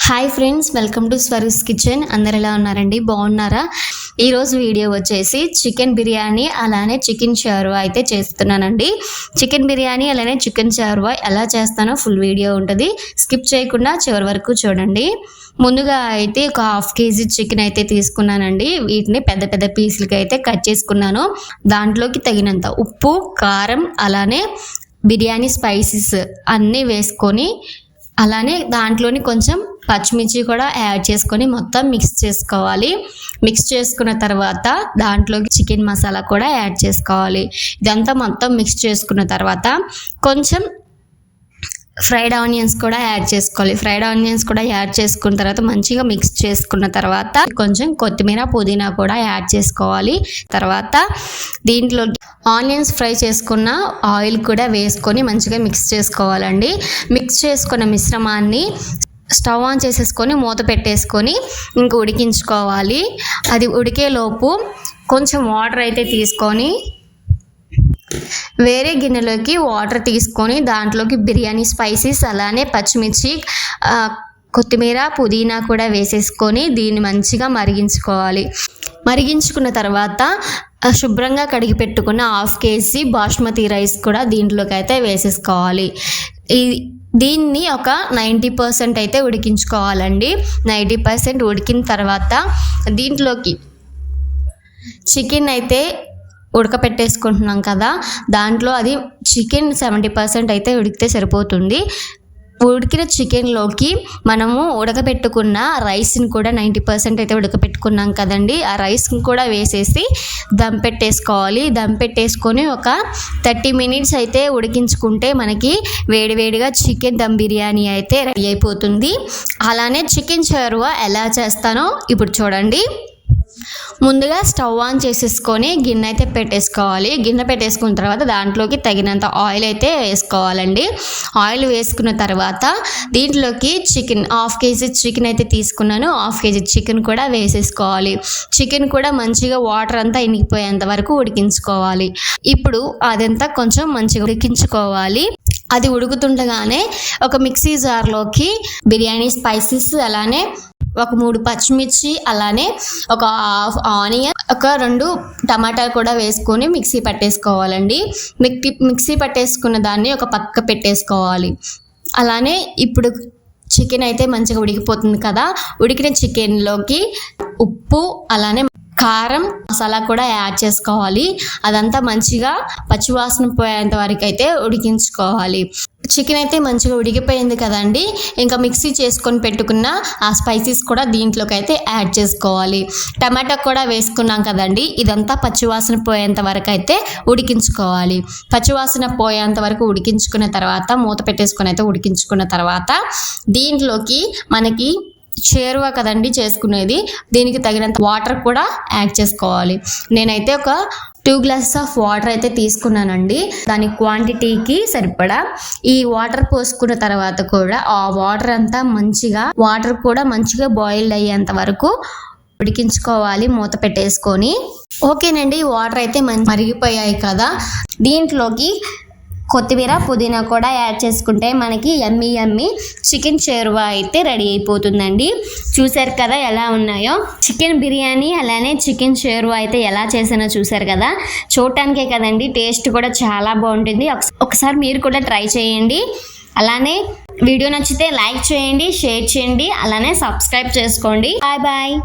Hi friends, welcome to Swaroo's kitchen. అందరు ఎలా ఉన్నారండి? బాగున్నారా? ఈరోజు వీడియో వచ్చేసి చికెన్ బిర్యానీ అలానే చికెన్ షార్వా అయితే చేస్తున్నానండి. చికెన్ బిర్యానీ అలానే చికెన్ షార్వా ఎలా చేస్తానో ఫుల్ వీడియో ఉంటుంది, స్కిప్ చేయకుండా చివరి వరకు చూడండి. ముందుగా అయితే ఒక 1/2 kg చికెన్ అయితే తీసుకున్నానండి. వీటిని పెద్ద పెద్ద పీసులకి అయితే కట్ చేసుకున్నాను. దాంట్లోకి తగినంత ఉప్పు, కారం అలానే బిర్యానీ స్పైసెస్ అన్నీ వేసుకొని, అలానే దాంట్లోని కొంచెం పచ్చిమిర్చి కూడా యాడ్ చేసుకొని మొత్తం మిక్స్ చేసుకోవాలి. మిక్స్ చేసుకున్న తర్వాత దాంట్లోకి చికెన్ మసాలా కూడా యాడ్ చేసుకోవాలి. ఇదంతా మొత్తం మిక్స్ చేసుకున్న తర్వాత కొంచెం ఫ్రైడ్ ఆనియన్స్ కూడా యాడ్ చేసుకోవాలి. ఫ్రైడ్ ఆనియన్స్ కూడా యాడ్ చేసుకున్న తర్వాత మంచిగా మిక్స్ చేసుకున్న తర్వాత కొంచెం కొత్తిమీర, పుదీనా కూడా యాడ్ చేసుకోవాలి. తర్వాత దీంట్లో ఆనియన్స్ ఫ్రై చేసుకున్న ఆయిల్ కూడా వేసుకొని మంచిగా మిక్స్ చేసుకోవాలండి. మిక్స్ చేసుకున్న మిశ్రమాన్ని స్టవ్ ఆన్ చేసేసుకొని మూత పెట్టేసుకొని ఇంక ఉడికించుకోవాలి. అది ఉడికేలోపు కొంచెం వాటర్ అయితే తీసుకొని వేరే గిన్నెలోకి వాటర్ తీసుకొని దాంట్లోకి బిర్యానీ స్పైసెస్ అలానే పచ్చిమిర్చి, కొత్తిమీర, పుదీనా కూడా వేసేసుకొని దీన్ని మంచిగా మరిగించుకోవాలి. మరిగించుకున్న తర్వాత శుభ్రంగా కడిగి పెట్టుకున్న 1/2 kg బాస్మతి రైస్ కూడా దీంట్లోకి అయితే వేసేసుకోవాలి. దీన్ని ఒక 90% అయితే ఉడికించుకోవాలండి. 90% ఉడికిన తర్వాత దీంట్లోకి చికెన్ అయితే ఉడకపెట్టేసుకుంటున్నాం కదా, దాంట్లో అది చికెన్ 70% అయితే ఉడికితే సరిపోతుంది. ఉడికిన చికెన్లోకి మనము ఉడకపెట్టుకున్న రైస్ని కూడా 90% అయితే ఉడకపెట్టుకున్నాం కదండి, ఆ రైస్ని కూడా వేసేసి దమ్ పెట్టేసుకోవాలి. దమ్ పెట్టేసుకొని ఒక 30 minutes అయితే ఉడికించుకుంటే మనకి వేడివేడిగా చికెన్ దమ్ బిర్యానీ అయితే రెడీ అయిపోతుంది. అలానే చికెన్ షార్వా ఎలా చేస్తానో ఇప్పుడు చూడండి. ముందుగా స్టవ్ ఆన్ చేసేసుకొని గిన్నె అయితే పెట్టేసుకోవాలి. గిన్నె పెట్టేసుకున్న తర్వాత దాంట్లోకి తగినంత ఆయిల్ అయితే వేసుకోవాలండి. ఆయిల్ వేసుకున్న తర్వాత దీంట్లోకి చికెన్ 1/2 kg చికెన్ అయితే తీసుకున్నాను. 1/2 kg చికెన్ కూడా వేసేసుకోవాలి. చికెన్ కూడా మంచిగా వాటర్ అంతా ఇనిగిపోయేంత వరకు ఉడికించుకోవాలి. ఇప్పుడు అదంతా కొంచెం మంచిగా ఉడికించుకోవాలి. అది ఉడుకుతుండగానే ఒక మిక్సీ జార్లోకి బిర్యానీ స్పైసెస్ అలానే ఒక 3 పచ్చిమిర్చి అలానే ఒక 1/2 ఆనియన్, ఒక 2 టమాటాలు కూడా వేసుకొని మిక్సీ పట్టేసుకోవాలండి. మిక్సీ పట్టేసుకున్న దాన్ని ఒక పక్క పెట్టేసుకోవాలి. అలానే ఇప్పుడు చికెన్ అయితే మంచిగా ఉడికిపోతుంది కదా, ఉడికిన చికెన్లోకి ఉప్పు అలానే కారం, మసాలా కూడా యాడ్ చేసుకోవాలి. అదంతా మంచిగా పచ్చివాసన పోయేంత వరకు అయితే ఉడికించుకోవాలి. చికెన్ అయితే మంచిగా ఉడికిపోయింది కదండి, ఇంకా మిక్సీ చేసుకొని పెట్టుకున్న ఆ స్పైసెస్ కూడా దీంట్లోకి అయితే యాడ్ చేసుకోవాలి. టమాటా కూడా వేసుకున్నాం కదండి, ఇదంతా పచ్చివాసన పోయేంత వరకు అయితే ఉడికించుకోవాలి. పచ్చివాసన పోయేంత వరకు ఉడికించుకున్న తర్వాత మూత పెట్టేసుకొని అయితే ఉడికించుకున్న తర్వాత దీంట్లోకి మనకి షార్వా కదండి చేసుకునేది, దీనికి తగినంత వాటర్ కూడా యాడ్ చేసుకోవాలి. నేనైతే ఒక 2 glasses ఆఫ్ వాటర్ అయితే తీసుకున్నానండి. దాని క్వాంటిటీకి సరిపడా ఈ వాటర్ పోసుకున్న తర్వాత కూడా ఆ వాటర్ కూడా మంచిగా బాయిల్ అయ్యేంత వరకు ఉడికించుకోవాలి మూత పెట్టేసుకొని. ఓకేనండి, వాటర్ అయితే మరిగిపోయాయి కదా, దీంట్లోకి కొత్తిమీర, పుదీనా కూడా యాడ్ చేసుకుంటే మనకి యమ్మీ చికెన్ షార్వా అయితే రెడీ అయిపోతుందండి. చూసారు కదా ఎలా ఉన్నాయో చికెన్ బిర్యానీ అలానే చికెన్ షార్వా అయితే ఎలా చేసానో చూసారు కదా. చూడటానికే కదండి, టేస్ట్ కూడా చాలా బాగుంటుంది. ఒకసారి మీరు కూడా ట్రై చేయండి. అలానే వీడియో నచ్చితే లైక్ చేయండి, షేర్ చేయండి, అలానే సబ్స్క్రైబ్ చేసుకోండి. Bye bye.